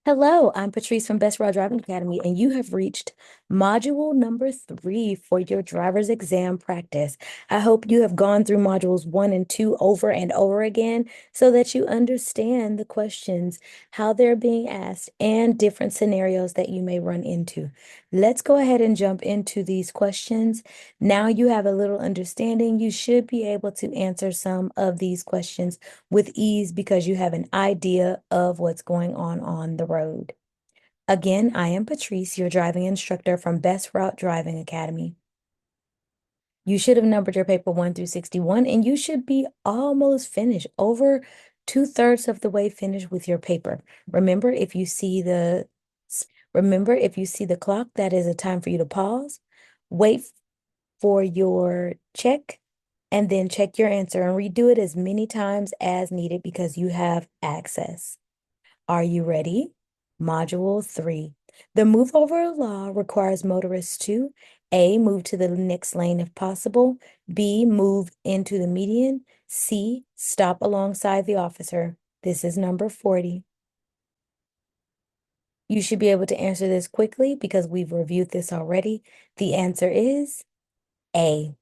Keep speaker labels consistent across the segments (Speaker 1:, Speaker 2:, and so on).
Speaker 1: Hello, I'm Patrice from Best Route Driving Academy, and you have reached module number 3 for your driver's exam practice. I hope you have gone through modules 1 and 2 over and over again so that you understand the questions, how they're being asked, and different scenarios that you may run into. Let's go ahead and jump into these questions. Now you have a little understanding. You should be able to answer some of these questions with ease because you have an idea of what's going on the road. Again, I am Patrice, your driving instructor from Best Route Driving Academy. You should have numbered your paper 1 through 61, and you should be almost finished, over 2/3 of the way finished with your paper. Remember, if you see the clock, that is a time for you to pause, wait for your check, and then check your answer and redo it as many times as needed because you have access. Are you ready? Module 3. The move over law requires motorists to A, move to the next lane if possible, B, move into the median, C, stop alongside the officer. This is number 40. You should be able to answer this quickly because we've reviewed this already. The answer is A,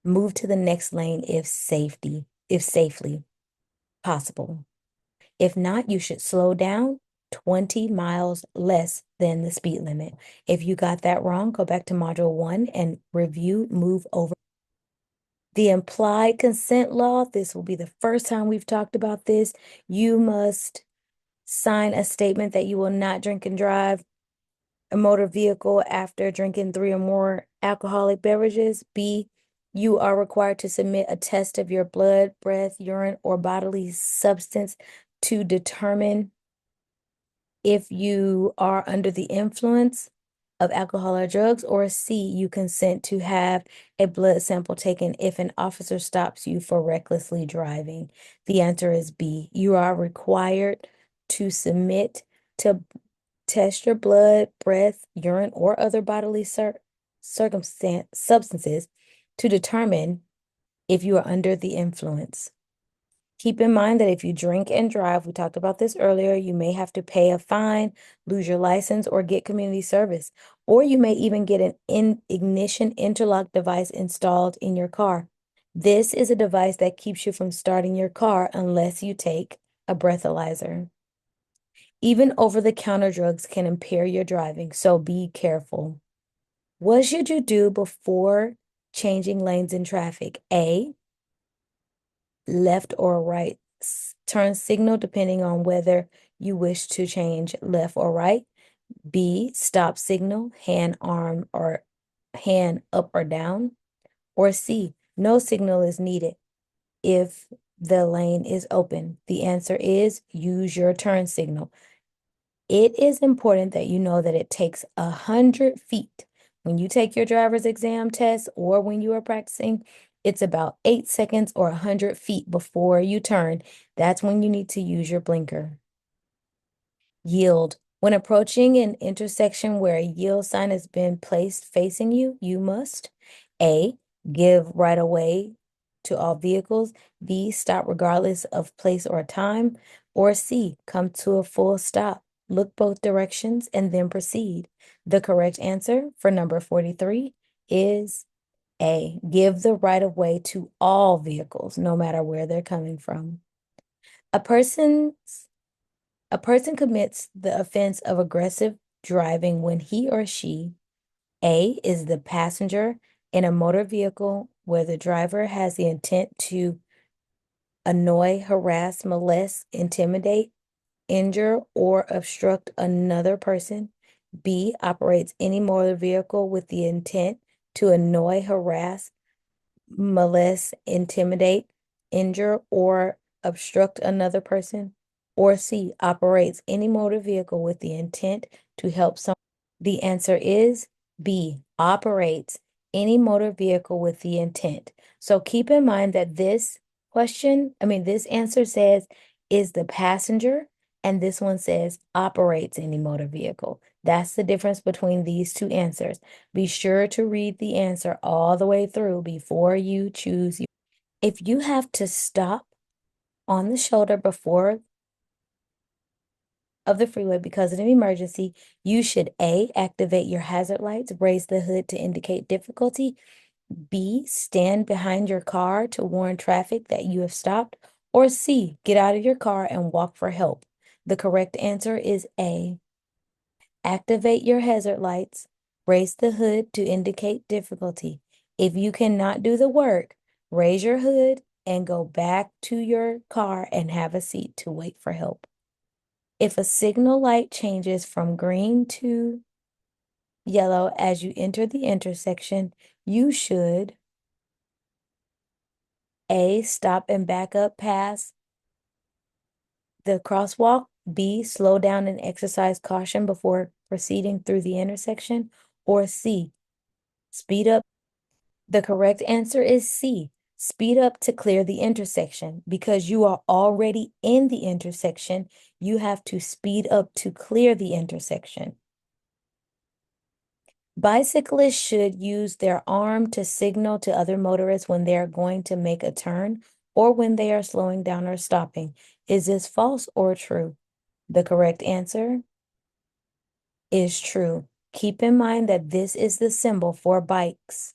Speaker 1: move to the next lane if safely possible. If not, you should slow down 20 miles less than the speed limit. If you got that wrong, go back to module 1 and review move over. The implied consent law, this will be the first time we've talked about this. You must sign a statement that you will not drink and drive a motor vehicle after drinking 3 or more alcoholic beverages. B, you are required to submit a test of your blood, breath, urine, or bodily substance to determine if you are under the influence of alcohol or drugs. Or C, you consent to have a blood sample taken if an officer stops you for recklessly driving. The answer is B. You are required to submit to test your blood, breath, urine, or other bodily substances to determine if you are under the influence. Keep in mind that if you drink and drive, we talked about this earlier, you may have to pay a fine, lose your license, or get community service. Or you may even get an ignition interlock device installed in your car. This is a device that keeps you from starting your car unless you take a breathalyzer. Even over-the-counter drugs can impair your driving, so be careful. What should you do before changing lanes in traffic? A, left or right turn signal depending on whether you wish to change left or right. B, stop signal, hand, arm, or hand up or down. Or C, no signal is needed if the lane is open. The answer is use your turn signal. It is important that you know that it takes 100 feet. When you take your driver's exam test or when you are practicing, it's about 8 seconds or 100 feet before you turn. That's when you need to use your blinker. Yield. When approaching an intersection where a yield sign has been placed facing you, you must A, give right of way to all vehicles, B, stop regardless of place or time, or C, come to a full stop. Look both directions and then proceed. The correct answer for number 43 is A, give the right of way to all vehicles, no matter where they're coming from. A person's a person commits the offense of aggressive driving when he or she, A, is the passenger in a motor vehicle where the driver has the intent to annoy, harass, molest, intimidate, injure, or obstruct another person. B, operates any motor vehicle with the intent to annoy, harass, molest, intimidate, injure, or obstruct another person. Or C, operates any motor vehicle with the intent to help someone. The answer is B, operates any motor vehicle with the intent. So keep in mind that this answer says is the passenger, and this one says operates any motor vehicle. That's the difference between these two answers. Be sure to read the answer all the way through before you choose. If you have to stop on the shoulder before of the freeway because of an emergency, you should A, activate your hazard lights, raise the hood to indicate difficulty, B, stand behind your car to warn traffic that you have stopped, or C, get out of your car and walk for help. The correct answer is A. Activate your hazard lights, raise the hood to indicate difficulty. If you cannot do the work, raise your hood and go back to your car and have a seat to wait for help. If a signal light changes from green to yellow as you enter the intersection, you should A, stop and back up past the crosswalk, B, slow down and exercise caution before proceeding through the intersection, or C, speed up. The correct answer is C, speed up to clear the intersection. Because you are already in the intersection, you have to speed up to clear the intersection. Bicyclists should use their arm to signal to other motorists when they are going to make a turn or when they are slowing down or stopping. Is this false or true? The correct answer is true. Keep in mind that this is the symbol for bikes.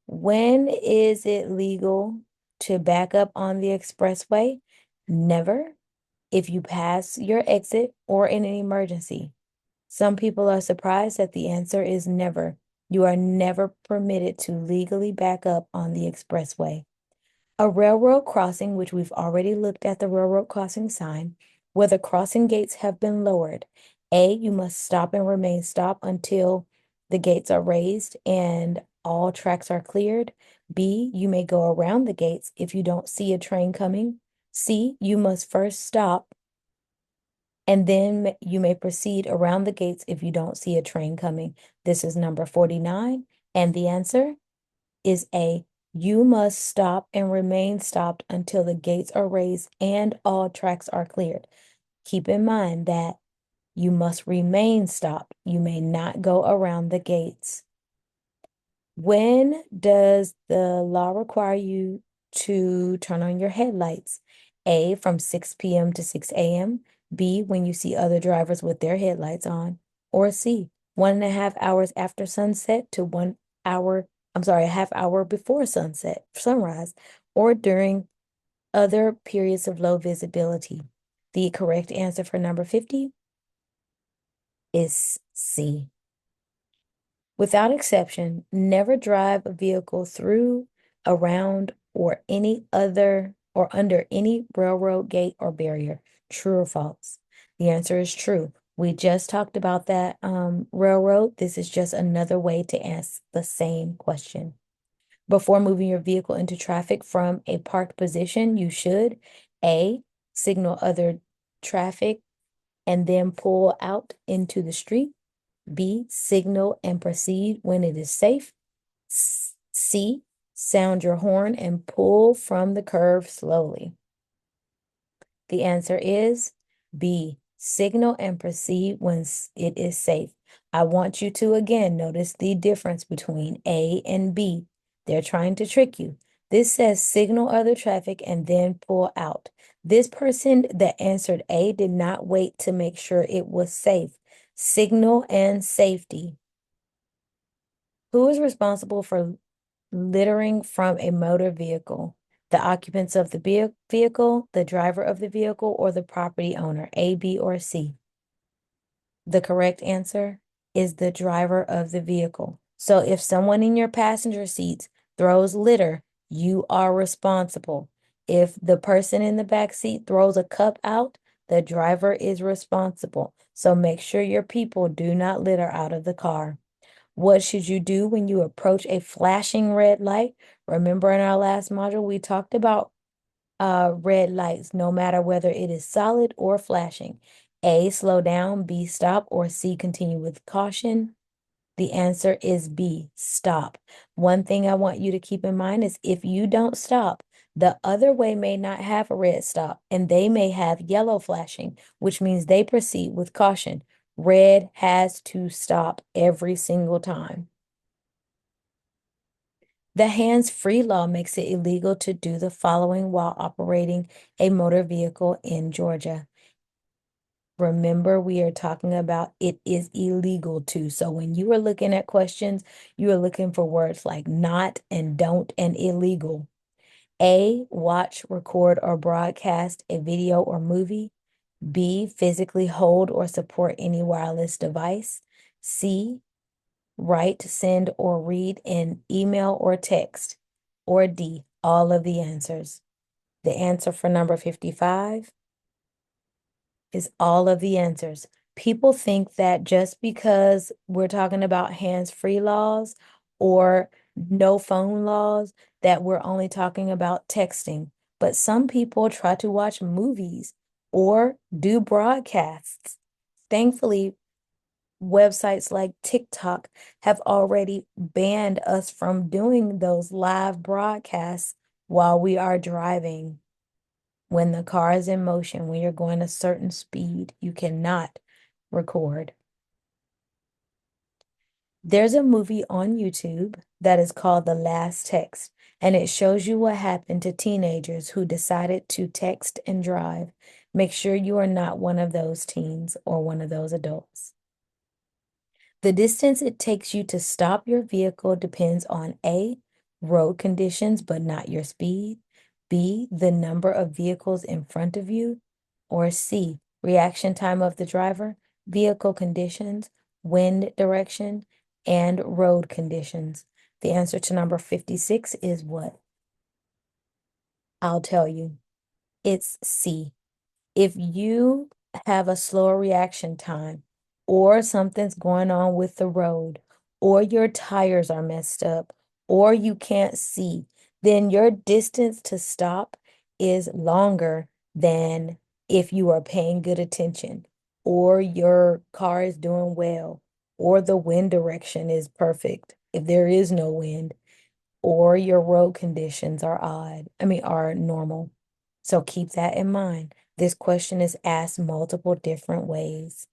Speaker 1: When is it legal to back up on the expressway? Never. If you pass your exit or in an emergency. Some people are surprised that the answer is never. You are never permitted to legally back up on the expressway. A railroad crossing, which we've already looked at the railroad crossing sign, where the crossing gates have been lowered. A, you must stop and remain stopped until the gates are raised and all tracks are cleared. B, you may go around the gates if you don't see a train coming. C, you must first stop and then you may proceed around the gates if you don't see a train coming. This is number 49, and the answer is A. You must stop and remain stopped until the gates are raised and all tracks are cleared. Keep in mind that you must remain stopped. You may not go around the gates. When does the law require you to turn on your headlights? A, from 6 p.m. to 6 a.m. B, when you see other drivers with their headlights on. Or C, 1.5 hours after sunset to 1 hour, a half hour before sunrise, or during other periods of low visibility. The correct answer for number 50 is C. Without exception, never drive a vehicle through, around, or under any railroad gate or barrier. True or false? The answer is true. We just talked about that railroad. This is just another way to ask the same question. Before moving your vehicle into traffic from a parked position, you should A, signal other traffic and then pull out into the street. B, signal and proceed when it is safe. C, sound your horn and pull from the curve slowly. The answer is B, signal and proceed when it is safe. I want you to again notice the difference between A and B. They're trying to trick you. This says signal other traffic and then pull out. This person that answered A did not wait to make sure it was safe. Signal and safety. Who is responsible for littering from a motor vehicle? The occupants of the vehicle, the driver of the vehicle, or the property owner? A, B, or C? The correct answer is the driver of the vehicle. So if someone in your passenger seats throws litter, you are responsible. If the person in the back seat throws a cup out, the driver is responsible. So make sure your people do not litter out of the car. What should you do when you approach a flashing red light? Remember in our last module, we talked about red lights, no matter whether it is solid or flashing. A, slow down, B, stop, or C, continue with caution. The answer is B, stop. One thing I want you to keep in mind is if you don't stop, the other way may not have a red stop and they may have yellow flashing, which means they proceed with caution. Red has to stop every single time. The hands-free law makes it illegal to do the following while operating a motor vehicle in Georgia. Remember, we are talking about it is illegal to. So when you are looking at questions, you are looking for words like not and don't and illegal. A, watch, record, or broadcast a video or movie. B, physically hold or support any wireless device. C, write, send, or read an email or text. Or D, all of the answers. The answer for number 55 is all of the answers. People think that just because we're talking about hands-free laws or no phone laws, that we're only talking about texting. But some people try to watch movies or do broadcasts. Thankfully, websites like TikTok have already banned us from doing those live broadcasts while we are driving. When the car is in motion, when you're going a certain speed, you cannot record. There's a movie on YouTube that is called The Last Text, and it shows you what happened to teenagers who decided to text and drive. Make sure you are not one of those teens or one of those adults. The distance it takes you to stop your vehicle depends on A, road conditions, but not your speed, B, the number of vehicles in front of you, or C, reaction time of the driver, vehicle conditions, wind direction, and road conditions. The answer to number 56 is what? I'll tell you. It's C. If you have a slower reaction time, or something's going on with the road, or your tires are messed up, or you can't see, then your distance to stop is longer than if you are paying good attention, or your car is doing well, or the wind direction is perfect if there is no wind, or your road conditions are are normal. So keep that in mind. This question is asked multiple different ways.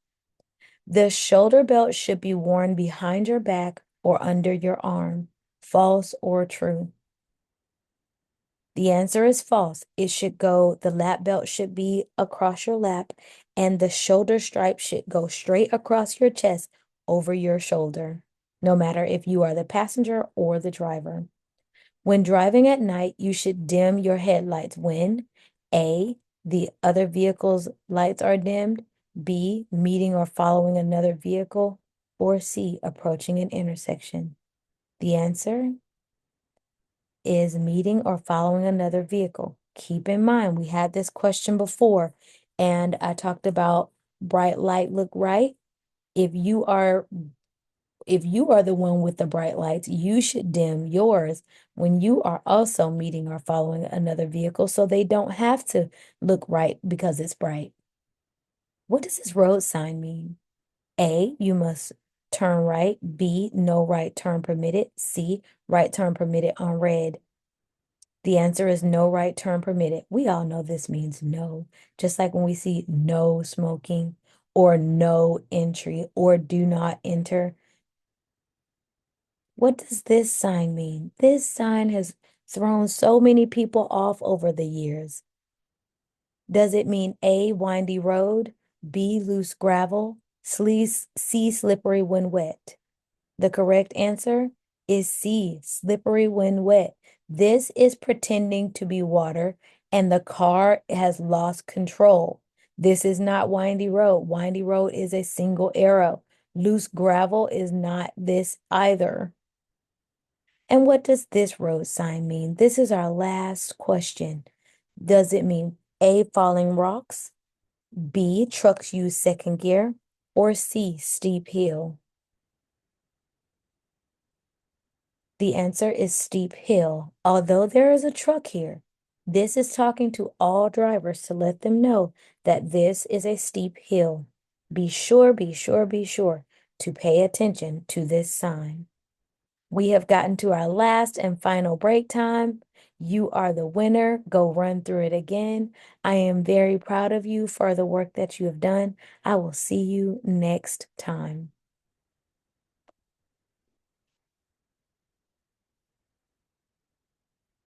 Speaker 1: The shoulder belt should be worn behind your back or under your arm. False or true? The answer is false. The lap belt should be across your lap, and the shoulder stripe should go straight across your chest over your shoulder, no matter if you are the passenger or the driver. When driving at night, you should dim your headlights when A, the other vehicle's lights are dimmed, B, meeting or following another vehicle, or C, approaching an intersection. The answer is meeting or following another vehicle. Keep in mind, we had this question before, and I talked about bright light, look right. If you are the one with the bright lights, you should dim yours when you are also meeting or following another vehicle so they don't have to look right because it's bright. What does this road sign mean? A, you must turn right. B, no right turn permitted. C, right turn permitted on red. The answer is no right turn permitted. We all know this means no, just like when we see no smoking or no entry or do not enter. What does this sign mean? This sign has thrown so many people off over the years. Does it mean A, windy road, B, loose gravel, C, slippery when wet? The correct answer is C, slippery when wet. This is pretending to be water and the car has lost control. This is not windy road. Windy road is a single arrow. Loose gravel is not this either. And what does this road sign mean? This is our last question. Does it mean A, falling rocks, B, trucks use second gear, or C, steep hill? The answer is steep hill. Although there is a truck here, this is talking to all drivers to let them know that this is a steep hill. Be sure to pay attention to this sign. We have gotten to our last and final break time. You are the winner. Go run through it again. I am very proud of you for the work that you have done. I will see you next time.